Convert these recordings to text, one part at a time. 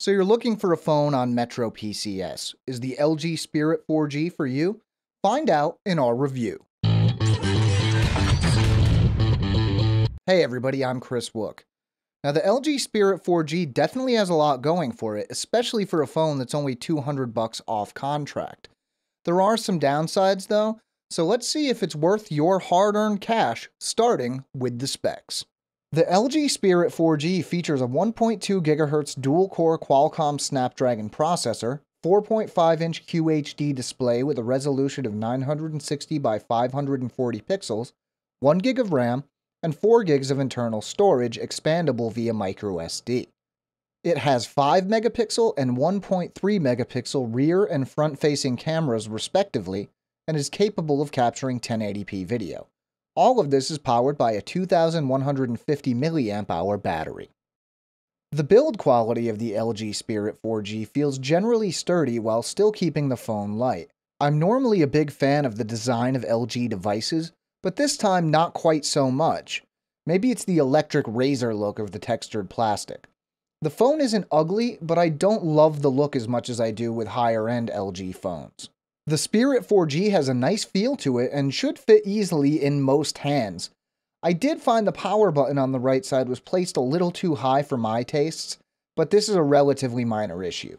So you're looking for a phone on MetroPCS. Is the LG Spirit 4G for you? Find out in our review. Hey everybody, I'm Chris Wook. Now the LG Spirit 4G definitely has a lot going for it, especially for a phone that's only $200 off contract. There are some downsides though, so let's see if it's worth your hard-earned cash, starting with the specs. The LG Spirit 4G features a 1.2 GHz dual-core Qualcomm Snapdragon processor, 4.5-inch QHD display with a resolution of 960 by 540 pixels, 1 gig of RAM, and 4 gigs of internal storage expandable via microSD. It has 5 megapixel and 1.3 megapixel rear and front-facing cameras respectively, and is capable of capturing 1080p video. All of this is powered by a 2150 mAh battery. The build quality of the LG Spirit 4G feels generally sturdy while still keeping the phone light. I'm normally a big fan of the design of LG devices, but this time not quite so much. Maybe it's the electric razor look of the textured plastic. The phone isn't ugly, but I don't love the look as much as I do with higher-end LG phones. The Spirit 4G has a nice feel to it and should fit easily in most hands. I did find the power button on the right side was placed a little too high for my tastes, but this is a relatively minor issue.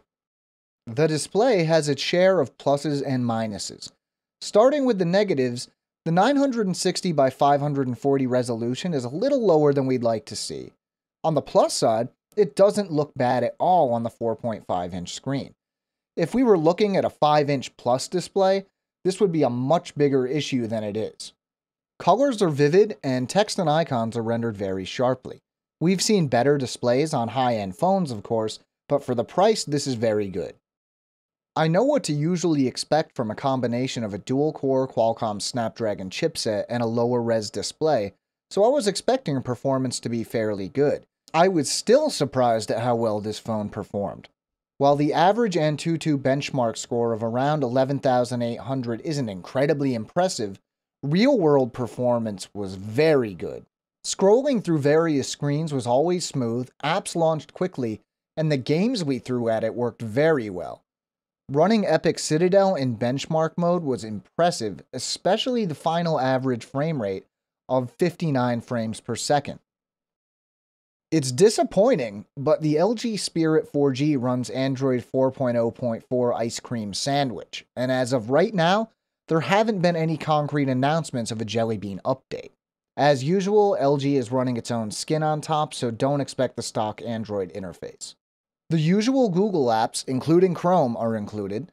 The display has its share of pluses and minuses. Starting with the negatives, the 960 by 540 resolution is a little lower than we'd like to see. On the plus side, it doesn't look bad at all on the 4.5-inch screen. If we were looking at a 5-inch plus display, this would be a much bigger issue than it is. Colors are vivid and text and icons are rendered very sharply. We've seen better displays on high-end phones, of course, but for the price, this is very good. I know what to usually expect from a combination of a dual-core Qualcomm Snapdragon chipset and a lower-res display, so I was expecting performance to be fairly good. I was still surprised at how well this phone performed. While the average Antutu benchmark score of around 11,800 isn't incredibly impressive, real-world performance was very good. Scrolling through various screens was always smooth, apps launched quickly, and the games we threw at it worked very well. Running Epic Citadel in benchmark mode was impressive, especially the final average frame rate of 59 frames per second. It's disappointing, but the LG Spirit 4G runs Android 4.0.4 Ice Cream Sandwich, and as of right now, there haven't been any concrete announcements of a Jelly Bean update. As usual, LG is running its own skin on top, so don't expect the stock Android interface. The usual Google apps, including Chrome, are included,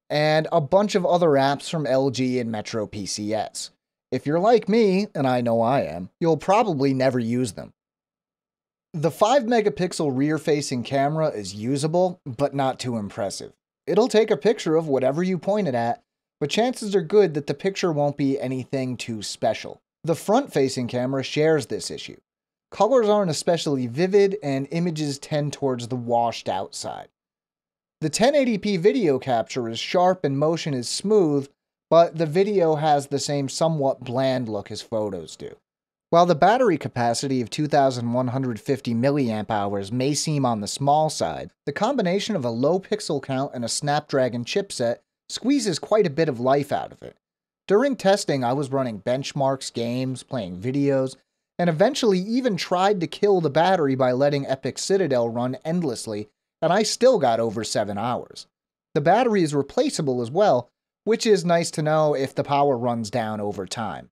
and a bunch of other apps from LG and MetroPCS. If you're like me, and I know I am, you'll probably never use them. The 5-megapixel rear-facing camera is usable, but not too impressive. It'll take a picture of whatever you point it at, but chances are good that the picture won't be anything too special. The front-facing camera shares this issue. Colors aren't especially vivid, and images tend towards the washed-out side. The 1080p video capture is sharp and motion is smooth, but the video has the same somewhat bland look as photos do. While the battery capacity of 2150 mAh may seem on the small side, the combination of a low pixel count and a Snapdragon chipset squeezes quite a bit of life out of it. During testing, I was running benchmarks, games, playing videos, and eventually even tried to kill the battery by letting Epic Citadel run endlessly, and I still got over 7 hours. The battery is replaceable as well, which is nice to know if the power runs down over time.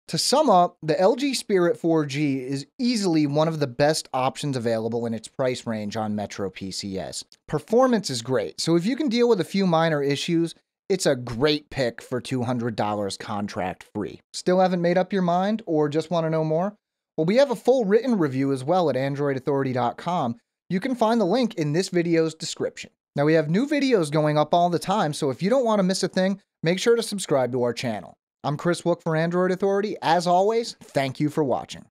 To sum up, the LG Spirit 4G is easily one of the best options available in its price range on MetroPCS. Performance is great, so if you can deal with a few minor issues, it's a great pick for $200 contract free. Still haven't made up your mind or just want to know more? Well, we have a full written review as well at AndroidAuthority.com. You can find the link in this video's description. Now, we have new videos going up all the time, so if you don't want to miss a thing, make sure to subscribe to our channel. I'm Chris Wook for Android Authority. As always, thank you for watching.